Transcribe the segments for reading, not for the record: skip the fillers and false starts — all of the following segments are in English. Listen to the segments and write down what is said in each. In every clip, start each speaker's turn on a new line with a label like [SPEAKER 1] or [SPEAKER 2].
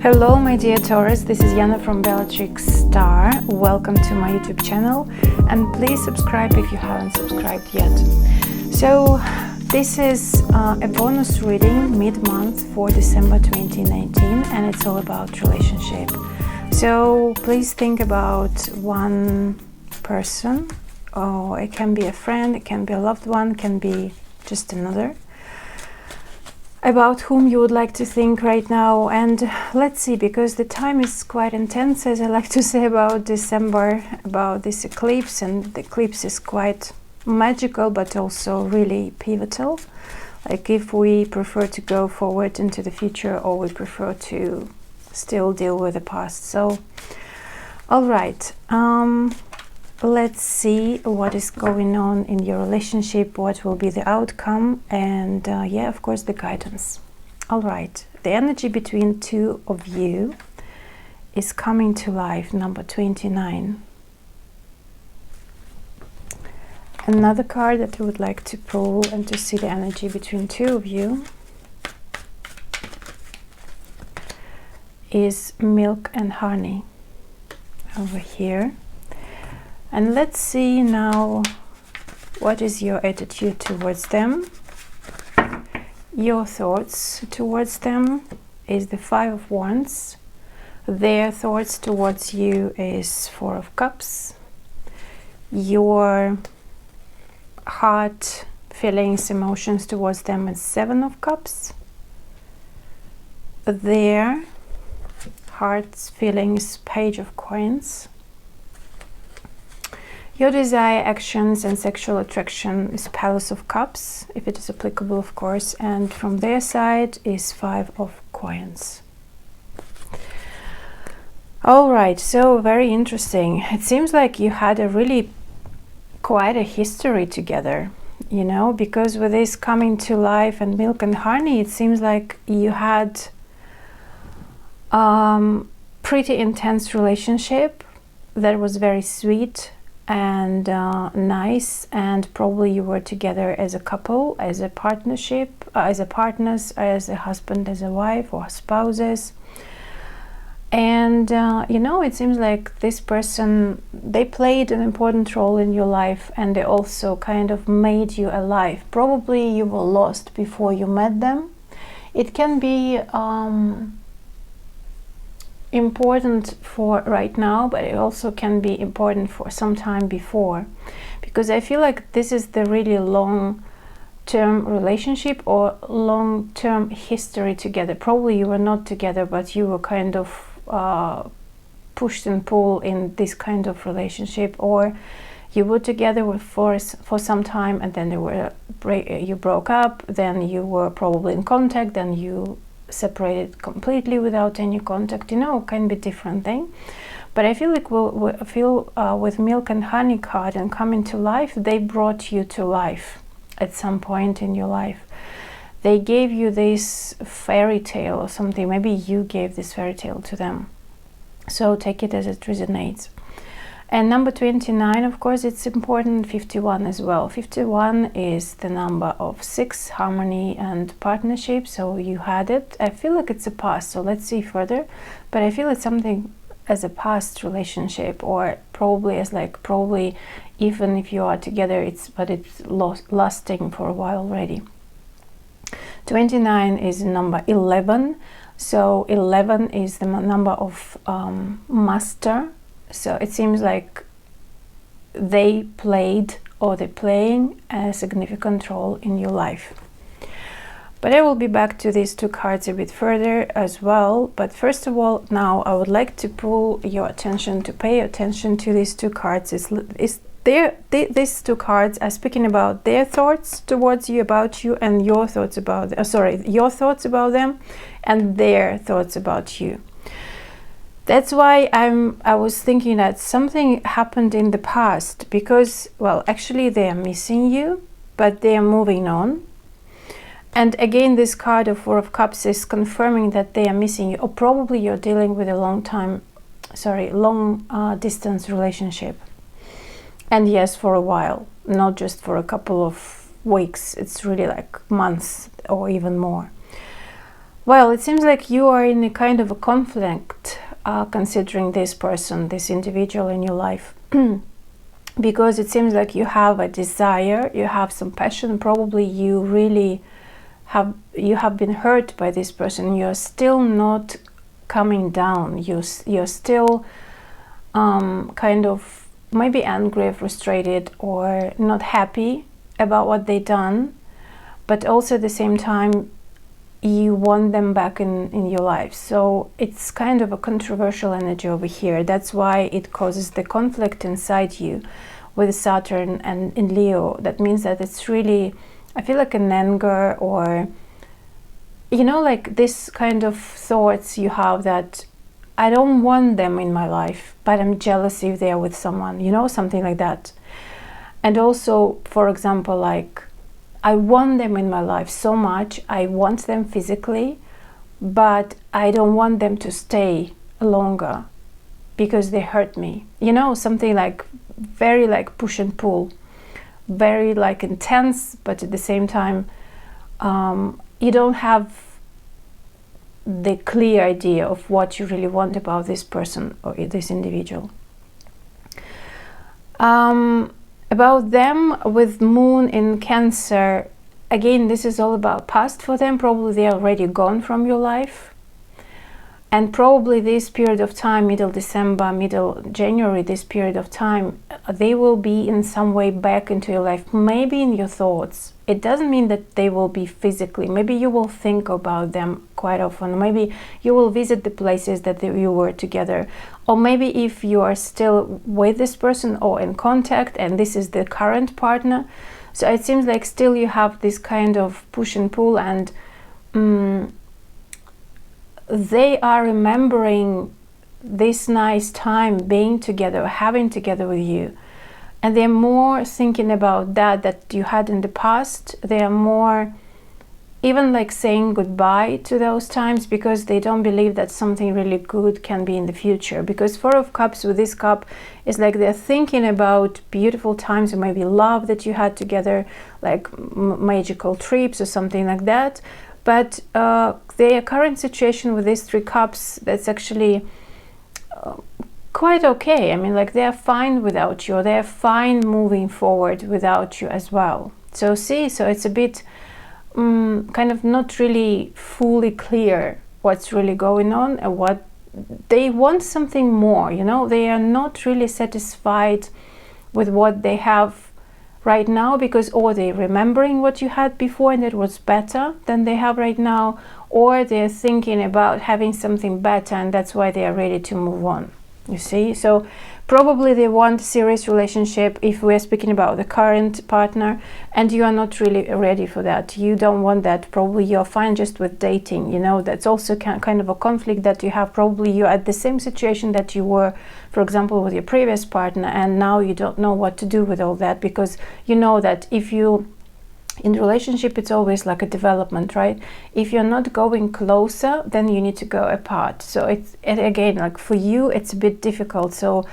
[SPEAKER 1] Hello my dear Taurus, this is Yana from Bellatrix Star. Welcome to my YouTube channel and please subscribe if you haven't subscribed yet. So this is a bonus reading mid-month for December 2019 and it's all about relationship. So please think about one person, or it can be a friend, it can be a loved one, it can be just another, about whom you would like to think right now. And let's see, because the time is quite intense, as I like to say about December, about this eclipse, and the eclipse is quite magical but also really pivotal, like if we prefer to go forward into the future or we prefer to still deal with the past. So all right, let's see what is going on in your relationship, what will be the outcome, and yeah, of course, the guidance. All right, the energy between two of you is coming to life, number 29. Another card that I would like to pull and to see the energy between two of you is milk and honey over here. And let's see now what is your attitude towards them. Your thoughts towards them is the Five of Wands. Their thoughts towards you is Four of Cups. Your heart, feelings, emotions towards them is Seven of Cups. Their hearts, feelings, Page of Coins. Your desire, actions, and sexual attraction is Palace of Cups, if it is applicable, of course, and from their side is Five of Coins. All right, so very interesting. It seems like you had a really quite a history together, you know, because with this coming to life and milk and honey, it seems like you had pretty intense relationship that was very sweet and nice, and probably you were together as a couple, as a partnership, as a partners, as a husband, as a wife, or spouses. And you know, it seems like this person, they played an important role in your life, and they also kind of made you alive. Probably you were lost before you met them. It can be important for right now, but it also can be important for some time before, because I feel like this is the really long-term relationship or long-term history together. Probably you were not together, but you were kind of pushed and pulled in this kind of relationship, or you were together for some time and then you broke up, then you were probably in contact, then you separated completely without any contact. You know, can be different thing, but I feel like with milk and honey card and coming to life, they brought you to life at some point in your life. They gave you this fairy tale or something. Maybe you gave this fairy tale to them, so take it as it resonates. And number 29, of course, it's important. 51 as well. 51 is the number of 6, harmony and partnership. So you had it. I feel like it's a past. So let's see further. But I feel it's something as a past relationship, or probably as like, probably even if you are together, it's lasting for a while already. 29 is number 11. So 11 is the number of master. So it seems like they played, or they're playing, a significant role in your life. But I will be back to these two cards a bit further as well. But first of all, now I would like to pull your attention, to pay attention to these two cards. These two cards are speaking about their thoughts towards you, about you, and your thoughts about your thoughts about them and their thoughts about you. That's why I was thinking that something happened in the past, because, well, actually they are missing you, but they are moving on. And again, this card of Four of Cups is confirming that they are missing you, or probably you're dealing with a long distance relationship. And yes, for a while, not just for a couple of weeks, it's really like months or even more. Well, it seems like you are in a kind of a conflict considering this person, this individual in your life. Because it seems like you have a desire, you have some passion, probably you really have been hurt by this person. You're still not coming down. You're still kind of maybe angry, frustrated, or not happy about what they done, but also at the same time you want them back in your life. So it's kind of a controversial energy over here. That's why it causes the conflict inside you with Saturn and in Leo. That means that it's really, I feel like an anger, or you know, like this kind of thoughts you have that I don't want them in my life, but I'm jealous if they are with someone, you know, something like that. And also, for example, like I want them in my life so much, I want them physically, but I don't want them to stay longer because they hurt me, you know, something like very like push and pull, very like intense, but at the same time you don't have the clear idea of what you really want about this person or this individual. About them with Moon in Cancer, again, this is all about past for them. Probably they are already gone from your life, and probably this period of time, middle December, middle January, this period of time, they will be in some way back into your life, maybe in your thoughts. It doesn't mean that they will be physically. Maybe you will think about them quite often. Maybe you will visit the places that you were together. Or maybe if you are still with this person or in contact and this is the current partner. So it seems like still you have this kind of push and pull, and they are remembering this nice time being together, having together with you. And they're more thinking about that you had in the past. They are more even like saying goodbye to those times because they don't believe that something really good can be in the future. Because Four of Cups with this cup is like they're thinking about beautiful times or maybe love that you had together, like magical trips or something like that. But their current situation with these three cups, that's actually quite okay. I mean, like they're fine without you, or they're fine moving forward without you as well. So see, so it's a bit kind of not really fully clear what's really going on and what they want, something more, you know. They are not really satisfied with what they have right now, because or they're remembering what you had before and it was better than they have right now, or they're thinking about having something better and that's why they are ready to move on. You see, so probably they want a serious relationship if we're speaking about the current partner, and you are not really ready for that. You don't want that. Probably you're fine just with dating, you know. That's also kind of a conflict that you have. Probably you're at the same situation that you were, for example, with your previous partner, and now you don't know what to do with all that, because you know that if you in relationship, it's always like a development, right? If you're not going closer, then you need to go apart. So it's again, like for you, it's a bit difficult. So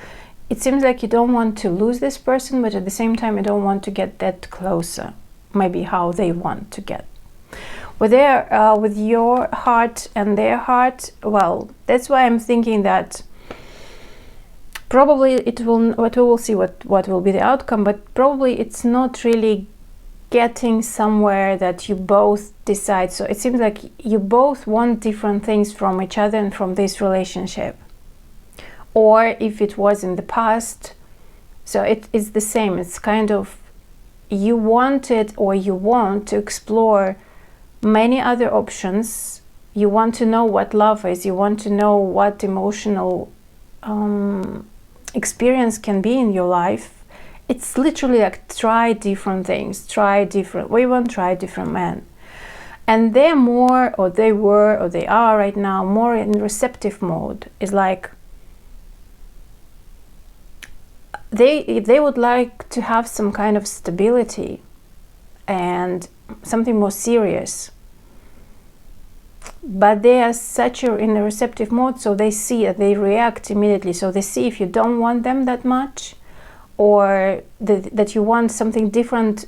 [SPEAKER 1] it seems like you don't want to lose this person, but at the same time, you don't want to get that closer. Maybe how they want to get. With your heart and their heart, well, that's why I'm thinking that probably it will. But we will see what will be the outcome. But probably it's not really getting somewhere that you both decide. So it seems like you both want different things from each other and from this relationship. Or if it was in the past, so it is the same. It's kind of you wanted or you want to explore many other options. You want to know what love is. You want to know what emotional experience can be in your life. It's literally like try different things, try different women, try different men. And they're more, or they were, or they are right now, more in receptive mode. It's like they would like to have some kind of stability and something more serious. But they are such in a receptive mode, so they see it, they react immediately. So they see if you don't want them that much, or that you want something different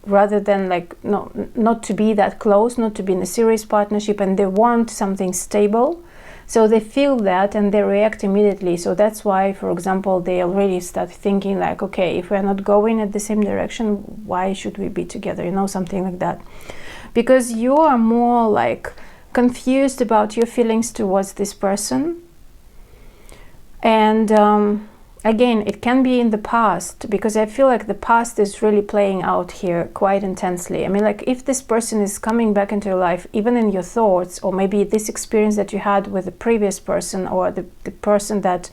[SPEAKER 1] rather than like not to be that close, not to be in a serious partnership, and they want something stable. So they feel that and they react immediately. So that's why, for example, they already start thinking like, okay, if we're not going at the same direction, why should we be together? You know, something like that. Because you are more like confused about your feelings towards this person. And again, it can be in the past, because I feel like the past is really playing out here quite intensely. I mean, like if this person is coming back into your life, even in your thoughts, or maybe this experience that you had with the previous person, or the person that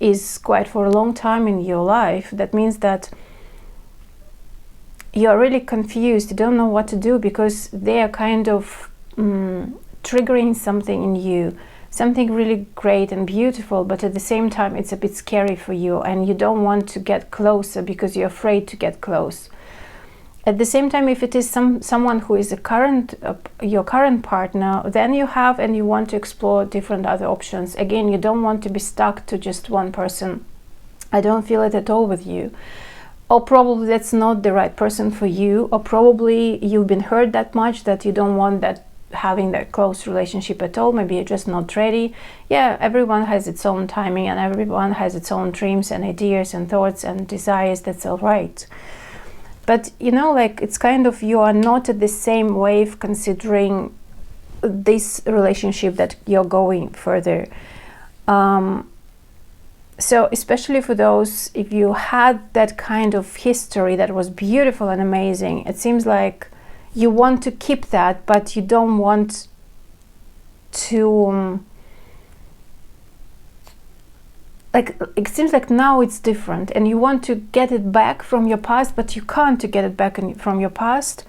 [SPEAKER 1] is quite for a long time in your life, that means that you're really confused, you don't know what to do, because they are kind of triggering something in you, something really great and beautiful, but at the same time it's a bit scary for you, and you don't want to get closer because you're afraid to get close. At the same time, if it is someone who is your current partner, then you have and you want to explore different other options. Again, you don't want to be stuck to just one person. I don't feel it at all with you. Or probably that's not the right person for you, or probably you've been hurt that much that you don't want that, having that close relationship at all. Maybe you're just not ready. Yeah, everyone has its own timing, and everyone has its own dreams and ideas and thoughts and desires. That's all right. But you know, like it's kind of, you are not at the same wave considering this relationship that you're going further. So especially for those, if you had that kind of history that was beautiful and amazing, it seems like you want to keep that, but you don't want to like, it seems like now it's different, and you want to get it back from your past, but you can't to get it back from your past.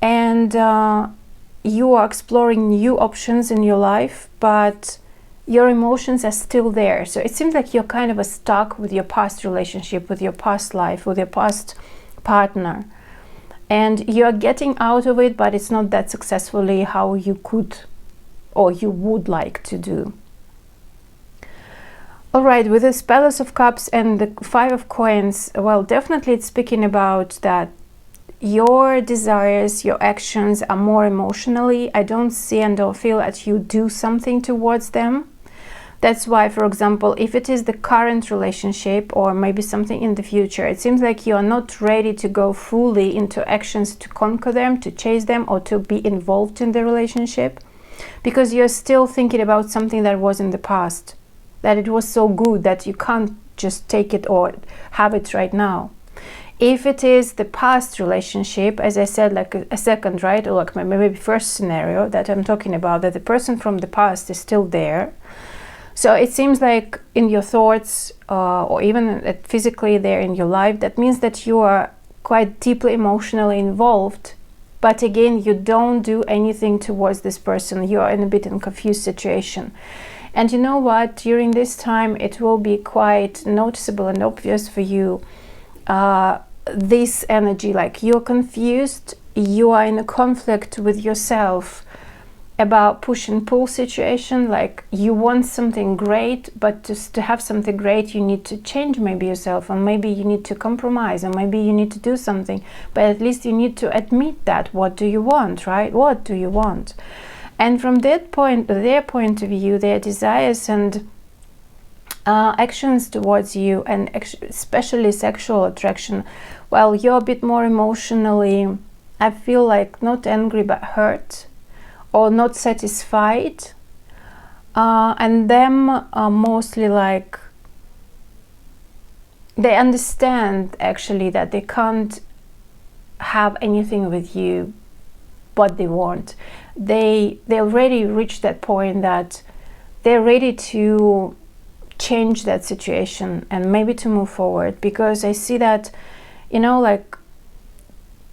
[SPEAKER 1] And you are exploring new options in your life, but your emotions are still there. So it seems like you're kind of stuck with your past relationship, with your past life, with your past partner. And you're getting out of it, but it's not that successfully how you could or you would like to do. All right, with the Palace of Cups and the Five of Coins, well, definitely it's speaking about that your desires, your actions are more emotionally. I don't see and don't feel that you do something towards them. That's why, for example, if it is the current relationship or maybe something in the future, it seems like you are not ready to go fully into actions to conquer them, to chase them, or to be involved in the relationship, because you're still thinking about something that was in the past, that it was so good that you can't just take it or have it right now. If it is the past relationship, as I said, like a second, right, or like maybe first scenario that I'm talking about, that the person from the past is still there. So it seems like in your thoughts or even physically there in your life, that means that you are quite deeply emotionally involved. But again, you don't do anything towards this person. You are in a bit in a confused situation. And you know what? During this time, it will be quite noticeable and obvious for you, this energy, like you're confused, you are in a conflict with yourself about push and pull situation, like you want something great, but just to have something great you need to change maybe yourself, or maybe you need to compromise, or maybe you need to do something, but at least you need to admit that. What do you want, right? What do you want? And from that point, their point of view, their desires and actions towards you, and especially sexual attraction, well, you're a bit more emotionally, I feel like, not angry but hurt, or not satisfied, and them are mostly like, they understand actually that they can't have anything with you what they want. They already reached that point that they're ready to change that situation and maybe to move forward, because I see that, you know, like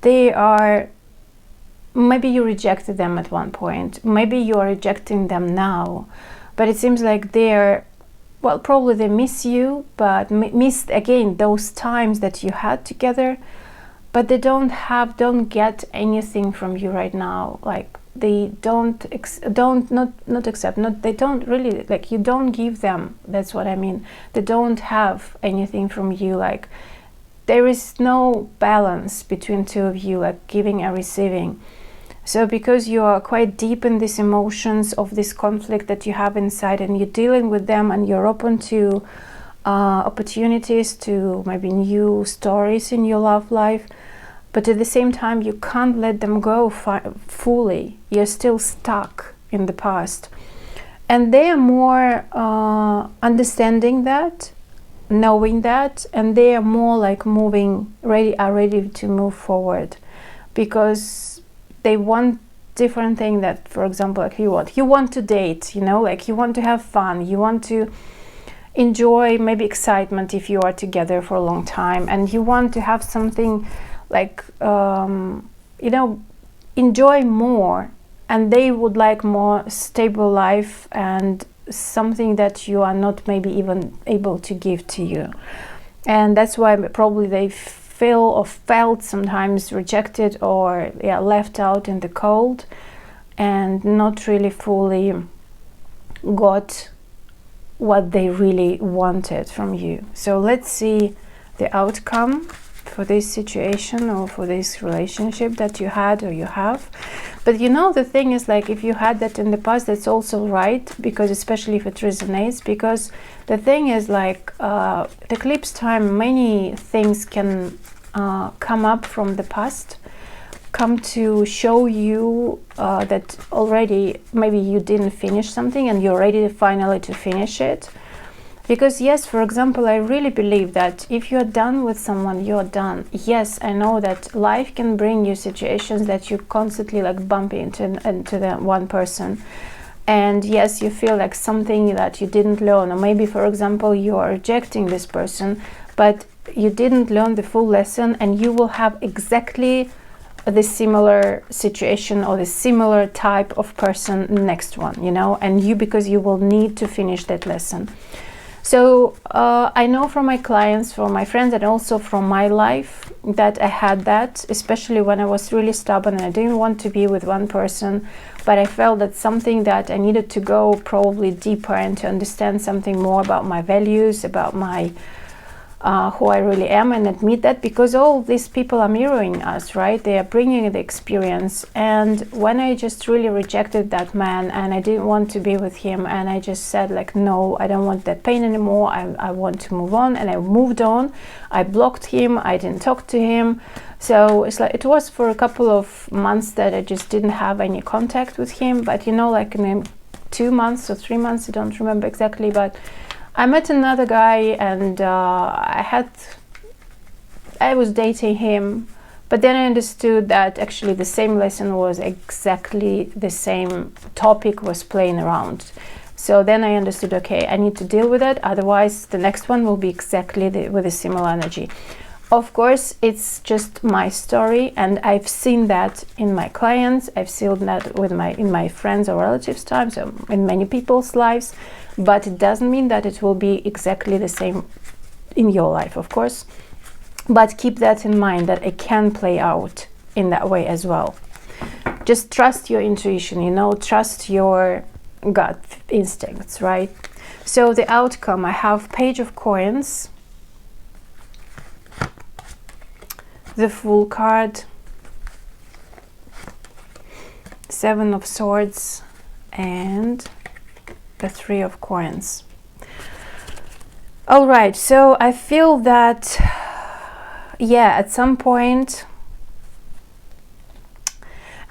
[SPEAKER 1] they are, maybe you rejected them at one point, maybe you are rejecting them now, but it seems like they're, well, probably they miss you, but missed again those times that you had together, but they don't get anything from you right now. Like they don't accept, they don't really, like you don't give them, that's what I mean. They don't have anything from you, like there is no balance between two of you, like giving and receiving. So because you are quite deep in these emotions of this conflict that you have inside, and you're dealing with them, and you're open to opportunities, to maybe new stories in your love life, but at the same time you can't let them go fully. You're still stuck in the past, and they are more understanding that, knowing that, and they are more like ready to move forward, because they want different thing. That, for example, like you want to date, you know, like you want to have fun, you want to enjoy maybe excitement if you are together for a long time, and you want to have something like you know, enjoy more, and they would like more stable life and something that you are not maybe even able to give to you. And that's why probably they feel or felt sometimes rejected or left out in the cold, and not really fully got what they really wanted from you. So let's see the outcome for this situation or for this relationship that you had or you have. But you know, the thing is, like, if you had that in the past, that's also right, because especially if it resonates, because the thing is, like, the eclipse time, many things can come up from the past, come to show you that already maybe you didn't finish something and you're ready finally to finish it. Because yes, for example, I really believe that if you're done with someone, you're done. Yes, I know that life can bring you situations that you constantly like bump into the one person, and yes, you feel like something that you didn't learn, or maybe, for example, you are rejecting this person, but you didn't learn the full lesson, and you will have exactly the similar situation or the similar type of person next one, you know, and because you will need to finish that lesson. So I know from my clients, from my friends, and also from my life, that I had that, especially when I was really stubborn and I didn't want to be with one person, but I felt that something that I needed to go probably deeper and to understand something more about my values, about my who I really am, and admit that, because all these people are mirroring us, right? They are bringing the experience. And when I just really rejected that man and I didn't want to be with him, and I just said like, no, I don't want that pain anymore, I want to move on, and I moved on. I blocked him, I didn't talk to him. So it's like, it was for a couple of months that I just didn't have any contact with him. But you know, like in 2 months or 3 months, I don't remember exactly, but I met another guy, and I was dating him, but then I understood that actually the same lesson was exactly the same topic was playing around. So then I understood, okay, I need to deal with it, otherwise the next one will be exactly with a similar energy. Of course, it's just my story, and I've seen that in my clients, I've seen that with in my friends or relatives' times, so in many people's lives. But it doesn't mean that it will be exactly the same in your life, of course. But keep that in mind, that it can play out in that way as well. Just trust your intuition, you know, trust your gut instincts, right? So the outcome, I have Page of Coins, the Fool card, Seven of Swords, and the Three of Coins. All right, so I feel that, yeah, at some point,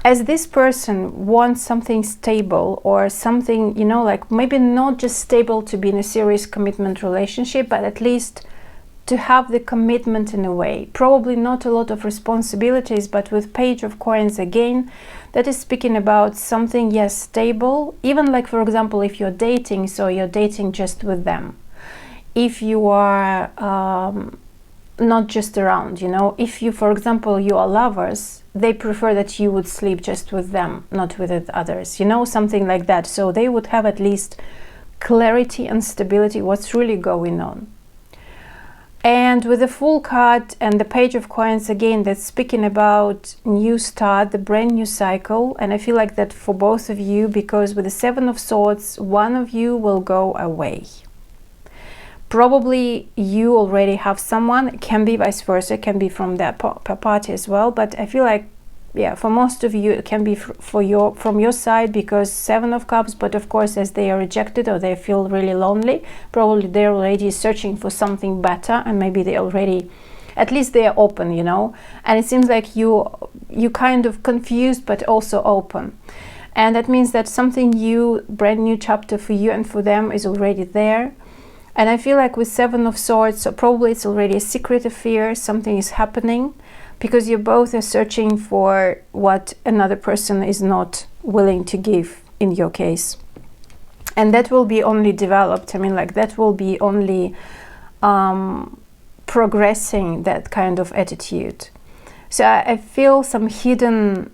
[SPEAKER 1] as this person wants something stable, or something, you know, like maybe not just stable to be in a serious commitment relationship, but at least to have the commitment in a way. Probably not a lot of responsibilities, but with Page of Coins again, that is speaking about something, yes, stable. Even like, for example, if you're dating, so you're dating just with them. If you are not just around, you know, if you, for example, you are lovers, they prefer that you would sleep just with them, not with others, you know, something like that. So they would have at least clarity and stability, what's really going on. And with the Fool card and the Page of Coins, again, that's speaking about new start, the brand new cycle. And I feel like that for both of you, because with the Seven of Swords, one of you will go away. Probably you already have someone. It can be vice versa, it can be from that party as well, but I feel like, yeah, for most of you it can be from your side, because 7 of Cups. But of course, as they are rejected or they feel really lonely, probably they're already searching for something better, and maybe they already, at least they are open, you know. And it seems like you kind of confused but also open, and that means that something new, brand new chapter for you and for them is already there. And I feel like with 7 of Swords, so probably it's already a secret affair, something is happening, because you both are searching for what another person is not willing to give, in your case. And that will be only developed, I mean, like, that will be only progressing, that kind of attitude. So I feel some hidden,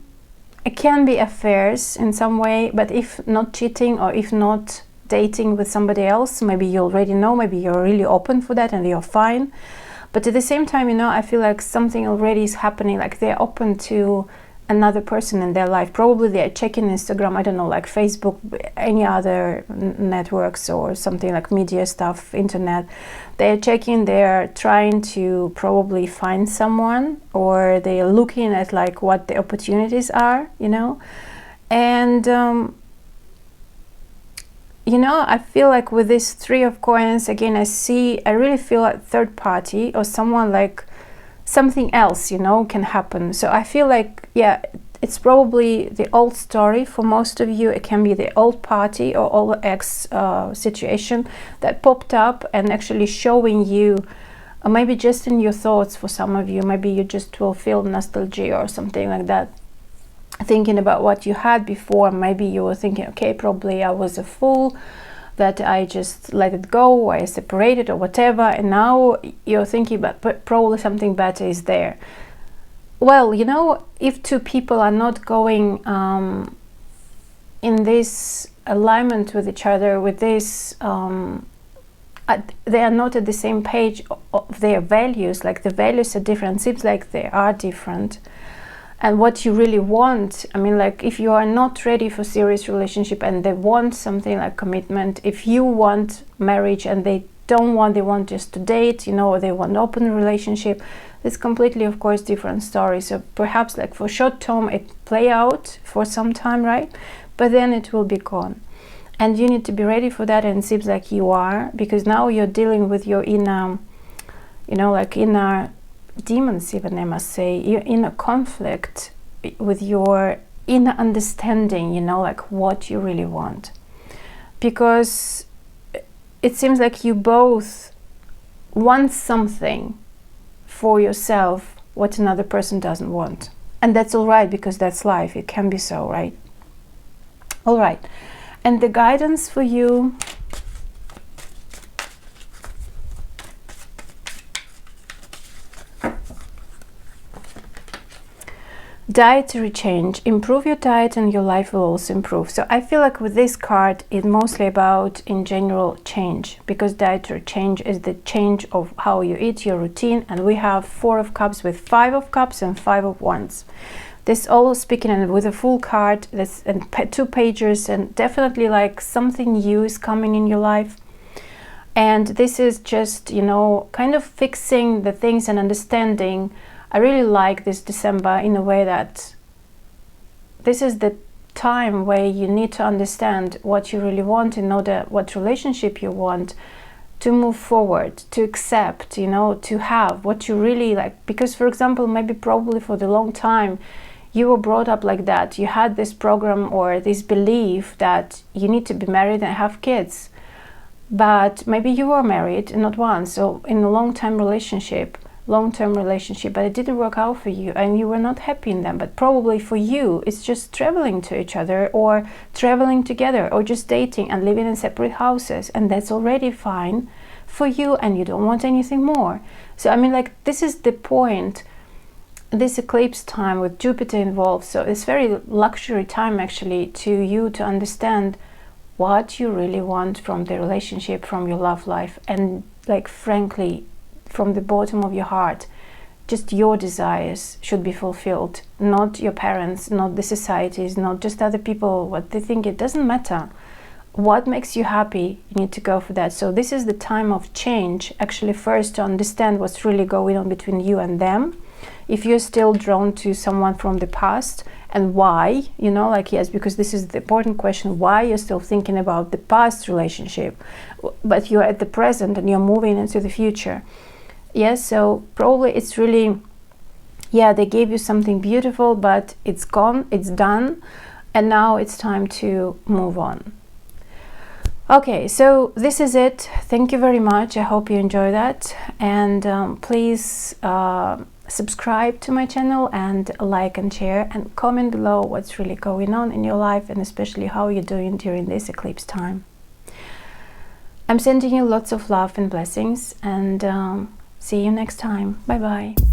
[SPEAKER 1] it can be affairs in some way, but if not cheating or if not dating with somebody else, maybe you already know, maybe you're really open for that and you're fine. But at the same time, you know, I feel like something already is happening, like they're open to another person in their life. Probably they're checking Instagram, I don't know, like Facebook, any other networks or something like media stuff, internet. They're checking, they're trying to probably find someone, or they're looking at like what the opportunities are, you know. And you know, I feel like with this 3 of Coins, again, I really feel like third party or someone, like something else, you know, can happen. So I feel like, yeah, it's probably the old story for most of you. It can be the old party or old ex situation that popped up and actually showing you, or maybe just in your thoughts for some of you, maybe you just will feel nostalgia or something like that, thinking about what you had before. Maybe you were thinking, okay, probably I was a fool, that I just let it go, or I separated or whatever, and now you're thinking about probably something better is there. Well, you know, if 2 people are not going in this alignment with each other, with this they are not at the same page of their values, like the values are different, seems like they are different. And what you really want, I mean, like, if you are not ready for serious relationship and they want something like commitment, if you want marriage and they don't want, they want just to date, you know, or they want open relationship, it's completely, of course, different story. So perhaps like for short term it play out for some time, right? But then it will be gone. And you need to be ready for that, and it seems like you are, because now you're dealing with your inner, you know, like inner demons, even, I must say, you're in a conflict with your inner understanding, you know, like what you really want. Because it seems like you both want something for yourself what another person doesn't want. And that's all right, because that's life, it can be so, right? All right, and the guidance for you, dietary change. Improve your diet and your life will also improve. So I feel like with this card, it's mostly about, in general, change, because dietary change is the change of how you eat, your routine. And we have 4 of Cups with 5 of Cups and 5 of Wands. This all speaking, and with a full card, that's and 2 pages, and definitely like something new is coming in your life. And this is just, you know, kind of fixing the things and understanding. I really like this December in a way that this is the time where you need to understand what you really want in order, what relationship you want, to move forward, to accept, you know, to have what you really like. Because, for example, maybe probably for the long time you were brought up like that. You had this program or this belief that you need to be married and have kids. But maybe you were married, not once, so in a long-term relationship, but it didn't work out for you and you were not happy in them. But probably for you it's just traveling to each other, or traveling together, or just dating and living in separate houses, and that's already fine for you, and you don't want anything more. So I mean, like, this is the point, this eclipse time with Jupiter involved, so it's very luxury time actually to you to understand what you really want from the relationship, from your love life, and like, frankly, from the bottom of your heart, just your desires should be fulfilled, not your parents, not the societies, not just other people, what they think. It doesn't matter. what makes you happy, you need to go for that. So this is the time of change, actually, first to understand what's really going on between you and them. If you're still drawn to someone from the past, and why, you know, like, yes, because this is the important question, why you're still thinking about the past relationship, but you're at the present and you're moving into the future. Yes, so probably it's really, yeah, they gave you something beautiful, but it's gone, it's done, and now it's time to move on. Okay, so this is it. Thank you very much. I hope you enjoy that, and please subscribe to my channel and like and share, and comment below what's really going on in your life, and especially how you're doing during this eclipse time. I'm sending you lots of love and blessings, and see you next time. Bye bye.